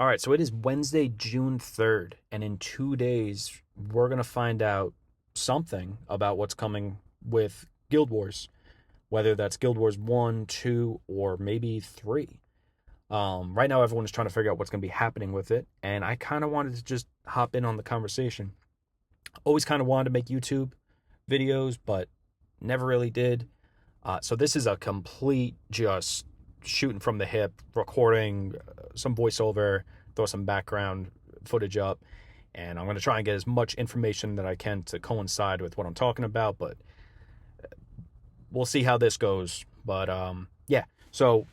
All right, so it is Wednesday, June 3rd, and in 2 days, we're going to find out something about what's coming with Guild Wars, whether that's Guild Wars 1, 2, or maybe 3. Right now, everyone is trying to figure out what's going to be happening with it, and I kind of wanted to just hop in on the conversation. Always kind of wanted to make YouTube videos, but never really did. So this is a complete just shooting from the hip, recording some voiceover, throw some background footage up, and I'm going to try and get as much information that I can to coincide with what I'm talking about, but we'll see how this goes. But yeah, so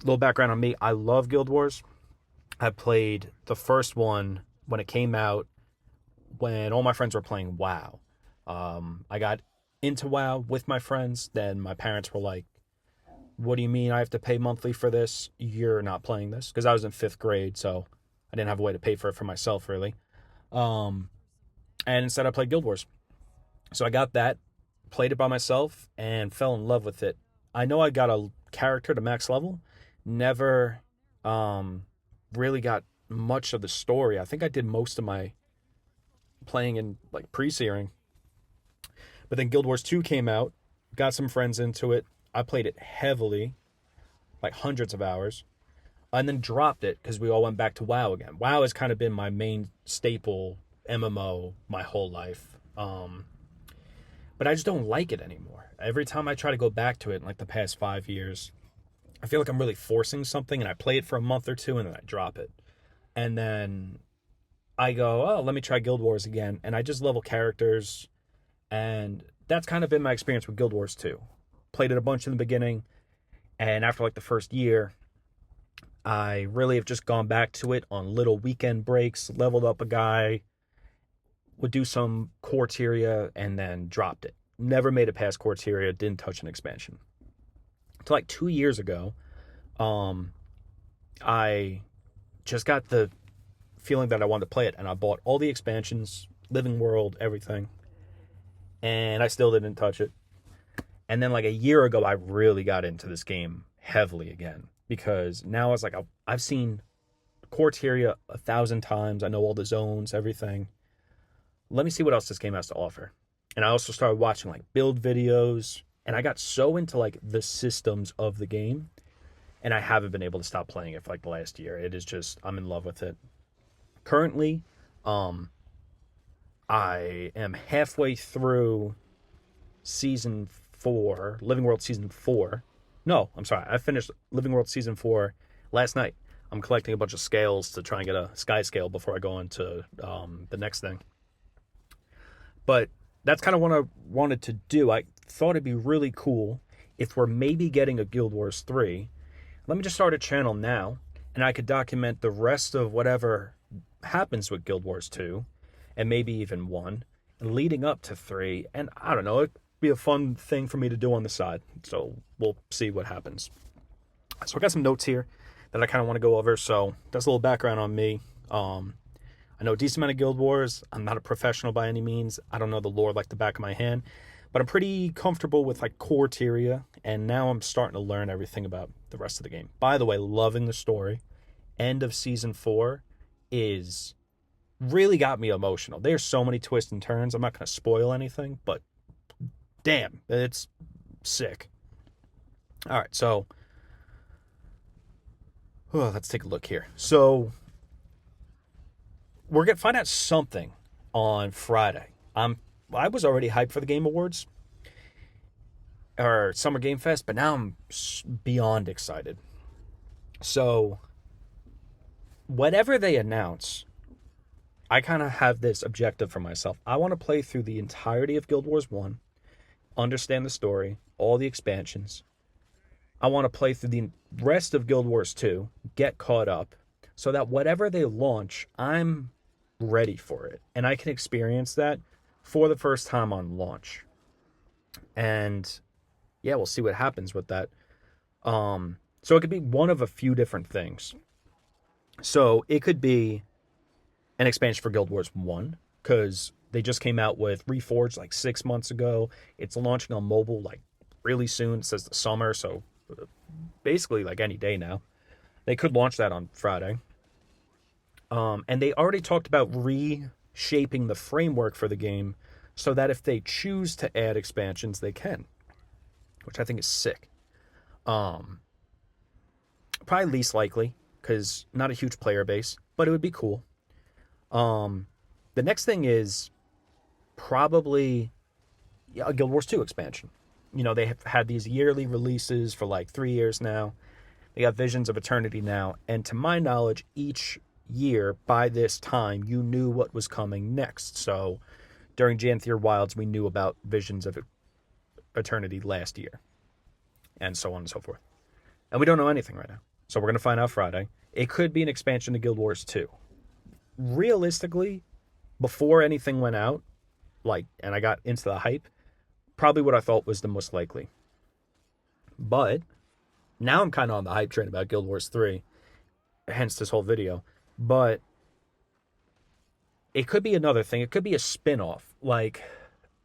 a little background on me. I love Guild Wars. I played the first one when it came out when all my friends were playing WoW. I got into WoW with my friends. Then my parents were like, "What do you mean I have to pay monthly for this? You're not playing this." Because I was in fifth grade, so I didn't have a way to pay for it for myself, really. Um, and instead, I played Guild Wars. So I got that, played it by myself, and fell in love with it. I know I got a character to max level, never really got much of the story. I think I did most of my playing in like pre-searing. But then Guild Wars 2 came out, got some friends into it. I played it heavily, like hundreds of hours, and then dropped it because we all went back to WoW again. WoW has kind of been my main staple MMO my whole life. But I just don't like it anymore. Every time I try to go back to it in like the past 5 years, I feel like I'm really forcing something and I play it for a month or two and then I drop it. And then I go, oh, let me try Guild Wars again. And I just level characters. And that's kind of been my experience with Guild Wars 2. Played it a bunch in the beginning. And after like the first year, I really have just gone back to it on little weekend breaks, leveled up a guy, would do some Quarteria, and then dropped it. Never made it past Quarteria, didn't touch an expansion. Until like 2 years ago, um, I just got the feeling that I wanted to play it, and I bought all the expansions, Living World, everything, and I still didn't touch it. And then like a year ago, I really got into this game heavily again because now it's like I've seen Quarteria 1,000 times. I know all the zones, everything. Let me see what else this game has to offer. And I also started watching like build videos, and I got so into like the systems of the game, and I haven't been able to stop playing it for like the last year. It is just I'm in love with it. Currently, um, I am halfway through season 4, Living World season 4. No, I'm sorry. I finished Living World season 4 last night. I'm collecting a bunch of scales to try and get a sky scale before I go into the next thing. But that's kind of what I wanted to do. I thought it'd be really cool if we're maybe getting a Guild Wars 3. Let me just start a channel now, and I could document the rest of whatever happens with Guild Wars 2, and maybe even 1, leading up to 3. And I don't know, it'd be a fun thing for me to do on the side. So we'll see what happens. So I got some notes here that I kind of want to go over. So that's a little background on me. I know a decent amount of Guild Wars. I'm not a professional by any means. I don't know the lore like the back of my hand, but I'm pretty comfortable with like Quarteria, and now I'm starting to learn everything about the rest of the game. By the way, loving the story. End of season 4 is really got me emotional. There's so many twists and turns. I'm not going to spoil anything, but damn, it's sick. All right, so let's take a look here. So we're gonna find out something on Friday. I was already hyped for the Game Awards or Summer Game Fest, but now I'm beyond excited. So whatever they announce, I kind of have this objective for myself. I want to play through the entirety of Guild Wars 1, understand the story, all the expansions. I want to play through the rest of Guild Wars 2, get caught up, so that whatever they launch, I'm ready for it. And I can experience that for the first time on launch. And yeah, we'll see what happens with that. So it could be one of a few different things. So it could be an expansion for Guild Wars 1, because they just came out with Reforged like 6 months ago. It's launching on mobile like really soon. It says the summer, so basically like any day now. They could launch that on Friday. And they already talked about reshaping the framework for the game so that if they choose to add expansions, they can, which I think is sick. Um, Probably least likely because not a huge player base, but it would be cool. Um, the next thing is probably a Guild Wars 2 expansion. You know, they have had these yearly releases for like 3 years now. They got Visions of Eternity now. And to my knowledge, each year by this time, you knew what was coming next. So during Jantheer Wilds, we knew about Visions of Eternity last year, and so on and so forth. And we don't know anything right now. So we're going to find out Friday. It could be an expansion to Guild Wars 2. Realistically, before anything went out, and I got into the hype, probably what I thought was the most likely. But now I'm kind of on the hype train about Guild Wars 3, hence this whole video. But it could be another thing. It could be a spin-off, like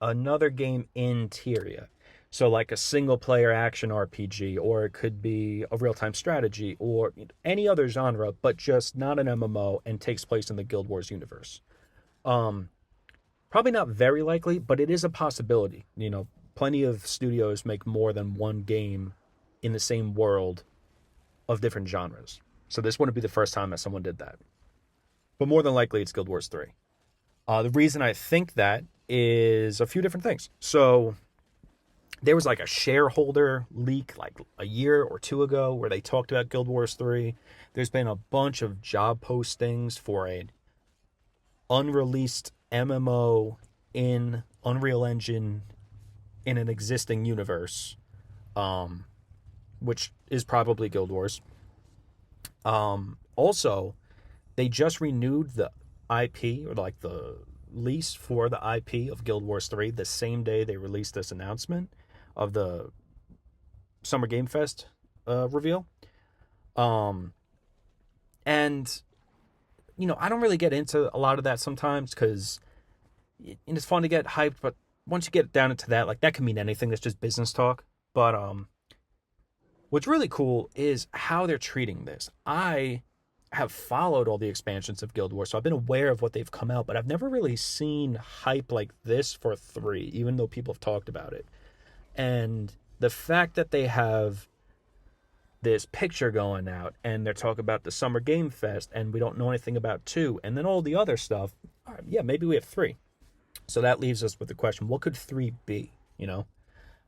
another game in Tyria. So like a single-player action RPG, or it could be a real-time strategy, or any other genre, but just not an MMO and takes place in the Guild Wars universe. Probably not very likely, but it is a possibility. You know, plenty of studios make more than one game in the same world of different genres. So this wouldn't be the first time that someone did that. But more than likely, it's Guild Wars 3. The reason I think that is a few different things. So there was like a shareholder leak like a year or two ago where they talked about Guild Wars 3. There's been a bunch of job postings for an unreleased MMO in Unreal Engine in an existing universe, which is probably Guild Wars. Also, they just renewed the IP, or like the lease for the IP of Guild Wars 3 the same day they released this announcement of the Summer Game Fest reveal. And, you know, I don't really get into a lot of that sometimes because it's fun to get hyped, but once you get down into that, like, that can mean anything. That's just business talk. But what's really cool is how they're treating this. I have followed all the expansions of Guild Wars, so I've been aware of what they've come out, but I've never really seen hype like this for 3, even though people have talked about it. And the fact that they have this picture going out, and they're talking about the Summer Game Fest, and we don't know anything about 2, and then all the other stuff, all right, yeah, maybe we have 3. So that leaves us with the question, what could 3 be, you know?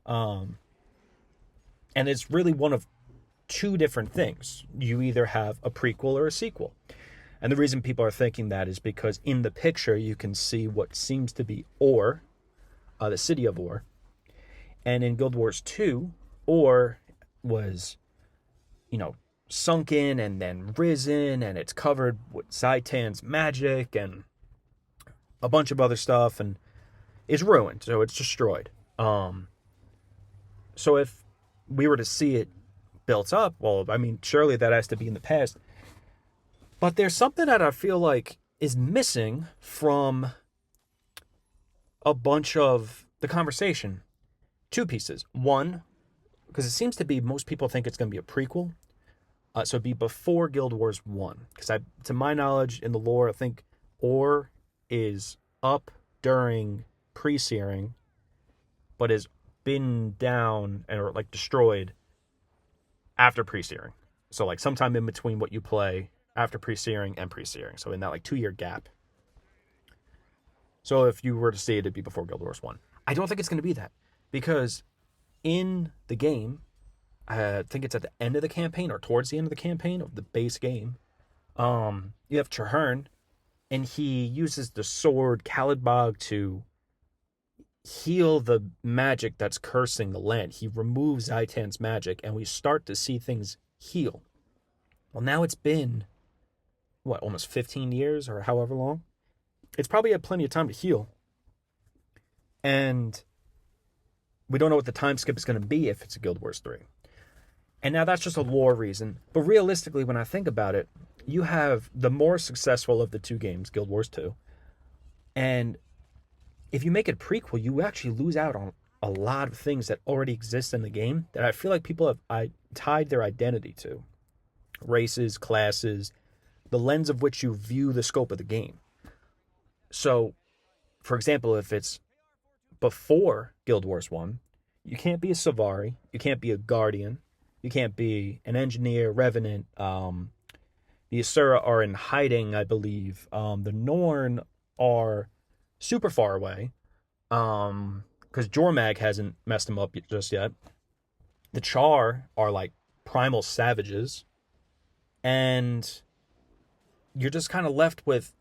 And it's really one of 2 different things. You either have a prequel or a sequel. And the reason people are thinking that is because in the picture you can see what seems to be Or, the city of Or. And in Guild Wars 2, Or was, you know, sunken and then risen, and it's covered with Zaitan's magic and a bunch of other stuff, and it's ruined, so it's destroyed. So if we were to see it built up, well, I mean, surely that has to be in the past. But there's something that I feel like is missing from a bunch of the conversation. 2 pieces. One, because it seems to be most people think it's going to be a prequel. So it'd be before Guild Wars 1. Because to my knowledge, in the lore, I think Or is up during pre-searing, but has been down or like destroyed after pre-searing. So like sometime in between what you play after pre-searing and pre-searing. So in that like 2-year gap. So if you were to see it, it'd be before Guild Wars 1. I don't think it's going to be that. Because in the game, I think it's at the end of the campaign or towards the end of the campaign of the base game, you have Traherne, and he uses the sword Kalidbog to heal the magic that's cursing the land. He removes Zaitan's magic, and we start to see things heal. Well, now it's been, almost 15 years or however long? It's probably had plenty of time to heal. And we don't know what the time skip is going to be if it's a Guild Wars 3. And now that's just a lore reason. But realistically, when I think about it, you have the more successful of the 2 games, Guild Wars 2. And if you make it a prequel, you actually lose out on a lot of things that already exist in the game that I feel like people have tied their identity to. Races, classes, the lens of which you view the scope of the game. So, for example, if it's before Guild Wars 1, you can't be a Savari, you can't be a Guardian, you can't be an Engineer, Revenant. The Asura are in hiding, I believe. The Norn are super far away, because Jormag hasn't messed them up just yet. The Char are like primal savages, and you're just kind of left with,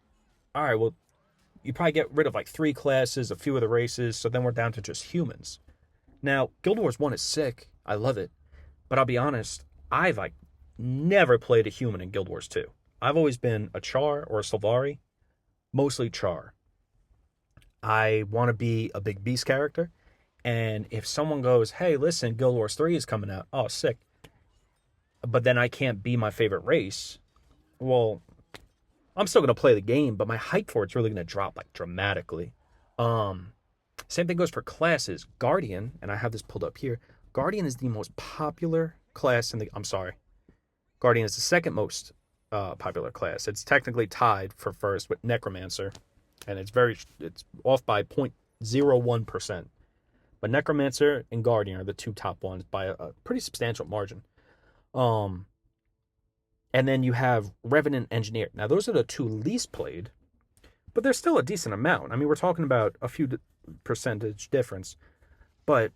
all right, well, you probably get rid of like 3 classes, a few of the races, so then we're down to just humans. Now, Guild Wars 1 is sick. I love it. But I'll be honest, I've like never played a human in Guild Wars 2. I've always been a Char or a Sylvari, mostly Char. I want to be a big beast character, and if someone goes, hey, listen, Guild Wars 3 is coming out, oh, sick, but then I can't be my favorite race, well, I'm still going to play the game, but my hype for it's really going to drop like dramatically. Same thing goes for classes. Guardian, and I have this pulled up here, Guardian is the most popular class in the... I'm sorry. Guardian is the second most popular class. It's technically tied for first with Necromancer, and it's off by 0.01%. But Necromancer and Guardian are the 2 top ones by a pretty substantial margin. And then you have Revenant Engineer. Now, those are the 2 least played, but they're still a decent amount. I mean, we're talking about a few percentage difference. But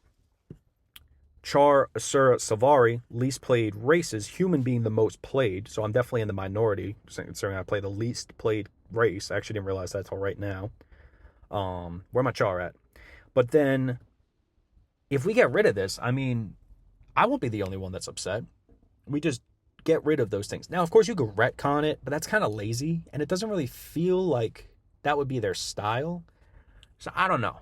Char, Asura, Savari, least played races, human being the most played, so I'm definitely in the minority, considering I play the least played race. I actually didn't realize that until right now. Where my Char at? But then, if we get rid of this, I mean, I won't be the only one that's upset. We just get rid of those things. Now, of course, you could retcon it, but that's kind of lazy, and it doesn't really feel like that would be their style. So, I don't know.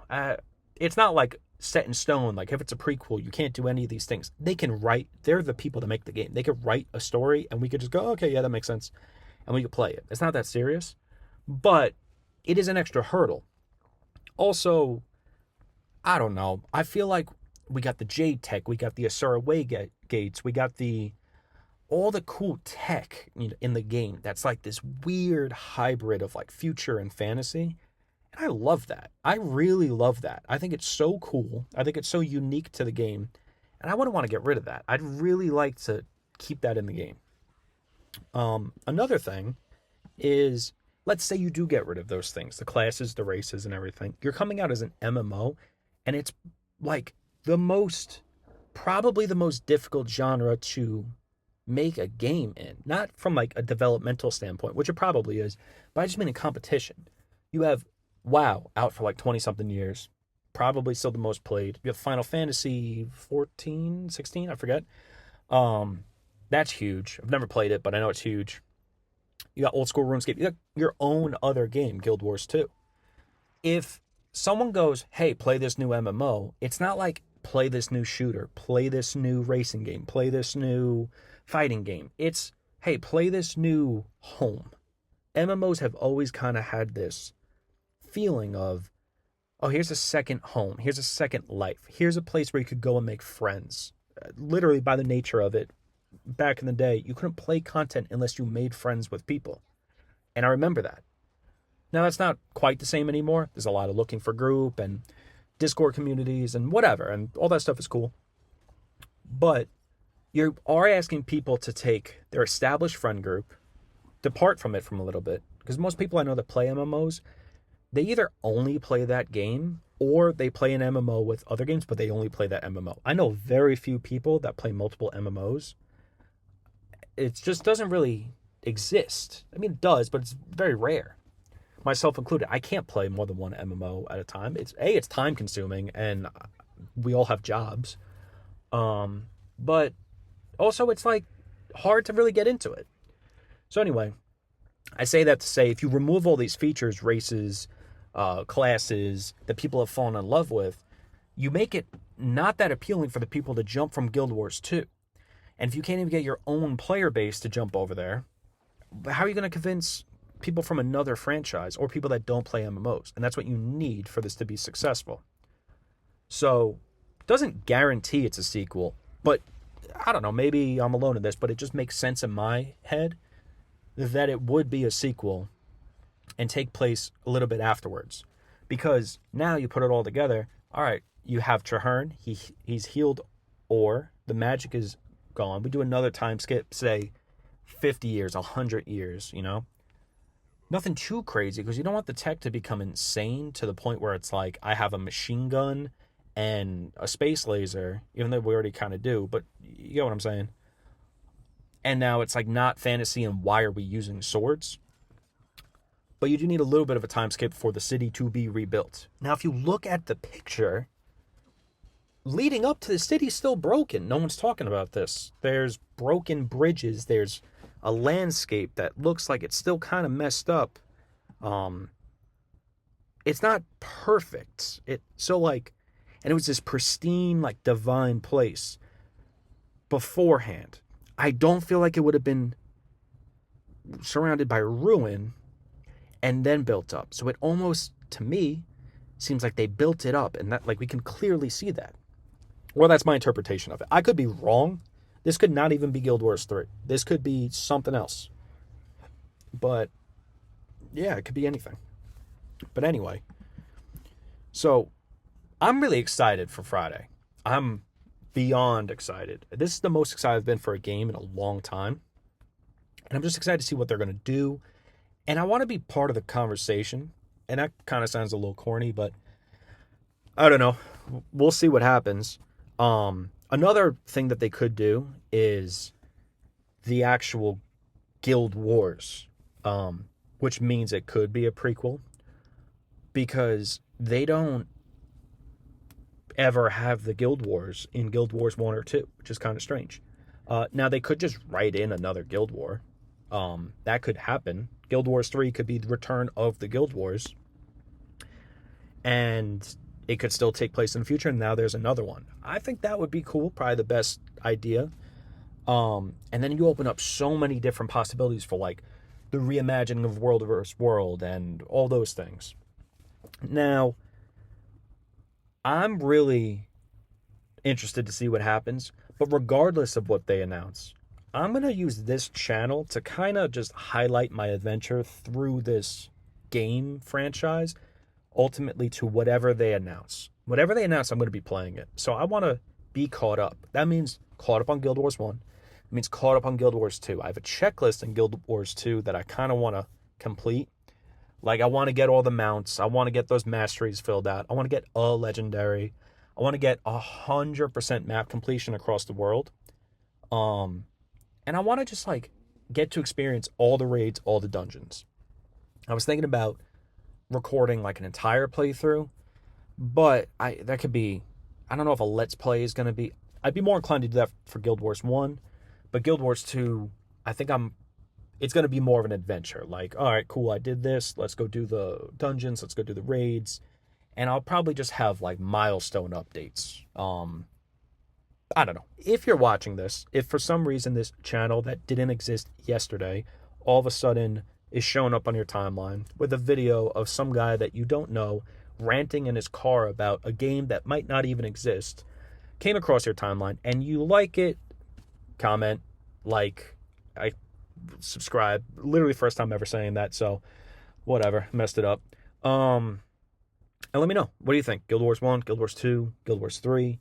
It's not like set in stone, like if it's a prequel, you can't do any of these things. They can write, they're the people to make the game. They could write a story, and we could just go, okay, yeah, that makes sense, and we could play it. It's not that serious, but it is an extra hurdle. Also, I don't know. I feel like we got the Jade tech, we got the Asura Way gates, we got all the cool tech in the game that's like this weird hybrid of like future and fantasy. And I love that. I really love that. I think it's so cool. I think it's so unique to the game. And I wouldn't want to get rid of that. I'd really like to keep that in the game. Another thing is, let's say you do get rid of those things, the classes, the races, and everything. You're coming out as an MMO, and it's like probably the most difficult genre to make a game in. Not from like a developmental standpoint, which it probably is, but I just mean in competition. You have WoW out for like 20-something years. Probably still the most played. You have Final Fantasy 14, 16, I forget. That's huge. I've never played it, but I know it's huge. You got old school RuneScape. You got your own other game, Guild Wars 2. If someone goes, hey, play this new MMO, it's not like play this new shooter, play this new racing game, play this new fighting game. It's, hey, play this new home. MMOs have always kind of had this feeling of, oh, here's a second home, here's a second life, here's a place where you could go and make friends. Literally, by the nature of it, back in the day, you couldn't play content unless you made friends with people. And I remember that. Now, that's not quite the same anymore. There's a lot of looking for group and Discord communities and whatever, and all that stuff is cool. But you are asking people to take their established friend group, depart from it from a little bit, because most people I know that play MMOs, they either only play that game or they play an MMO with other games, but they only play that MMO. I know very few people that play multiple MMOs. It just doesn't really exist. I mean, it does, but it's very rare. Myself included. I can't play more than one MMO at a time. It's time consuming, and we all have jobs. But also it's like hard to really get into it. So anyway, I say that to say, if you remove all these features, races, classes that people have fallen in love with, you make it not that appealing for the people to jump from Guild Wars 2. And if you can't even get your own player base to jump over there, how are you going to convince people from another franchise or people that don't play MMOs? And that's what you need for this to be successful. So, it doesn't guarantee it's a sequel, but I don't know, maybe I'm alone in this, but it just makes sense in my head that it would be a sequel and take place a little bit afterwards. Because now you put it all together, all right, you have Traherne, he's healed Or, the magic is gone. We do another time skip, say 50 years, 100 years, you know? Nothing too crazy, because you don't want the tech to become insane to the point where it's like, I have a machine gun and a space laser, even though we already kind of do, but you get what I'm saying? And now it's like not fantasy, and why are we using swords? But you do need a little bit of a time skip for the city to be rebuilt. Now, if you look at the picture, leading up to the city's still broken. No one's talking about this. There's broken bridges. There's a landscape that looks like it's still kind of messed up. It's not perfect. And it was this pristine, like, divine place beforehand. I don't feel like it would have been surrounded by ruin and then built up. So it almost, to me, seems like they built it up, and that, like, we can clearly see that. Well, that's my interpretation of it. I could be wrong. This could not even be Guild Wars 3. This could be something else. But, yeah, it could be anything. But anyway, so I'm really excited for Friday. I'm beyond excited. This is the most excited I've been for a game in a long time. And I'm just excited to see what they're going to do. And I want to be part of the conversation. And that kind of sounds a little corny, but I don't know. We'll see what happens. Another thing that they could do is the actual Guild Wars, which means it could be a prequel, because they don't ever have the Guild Wars in Guild Wars 1 or 2, which is kind of strange. Now, they could just write in another Guild War. That could happen. Guild Wars 3 could be the return of the Guild Wars. And it could still take place in the future, and now there's another one. I think that would be cool, probably the best idea. And then you open up so many different possibilities for, like, the reimagining of World vs. World and all those things. Now, I'm really interested to see what happens, but regardless of what they announce, I'm going to use this channel to kind of just highlight my adventure through this game franchise, ultimately to whatever they announce. Whatever they announce, I'm going to be playing it. So I want to be caught up. That means caught up on Guild Wars 1. It means caught up on Guild Wars 2. I have a checklist in Guild Wars 2 that I kind of want to complete. Like, I want to get all the mounts. I want to get those masteries filled out. I want to get a legendary. I want to get 100% map completion across the world. And I want to just, like, get to experience all the raids, all the dungeons. I was thinking about recording, like, an entire playthrough, but that could be, I don't know if a Let's Play is going to be, I'd be more inclined to do that for Guild Wars 1, but Guild Wars 2, I think it's going to be more of an adventure. Like, all right, cool, I did this, let's go do the dungeons, let's go do the raids, and I'll probably just have, like, milestone updates. I don't know. If you're watching this, if for some reason this channel that didn't exist yesterday all of a sudden is showing up on your timeline with a video of some guy that you don't know ranting in his car about a game that might not even exist, came across your timeline, and you like it, comment, like, I subscribe. Literally first time ever saying that, so whatever, messed it up. And let me know. What do you think? Guild Wars 1, Guild Wars 2, Guild Wars 3,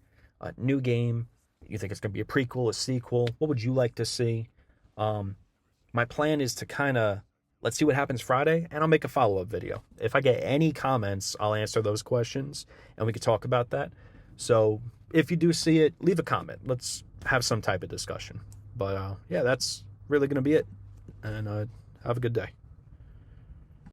new game. You think it's going to be a prequel, a sequel? What would you like to see? My plan is to kind of, let's see what happens Friday, and I'll make a follow-up video. If I get any comments, I'll answer those questions, and we can talk about that. So if you do see it, leave a comment. Let's have some type of discussion. But yeah, that's really going to be it. And have a good day.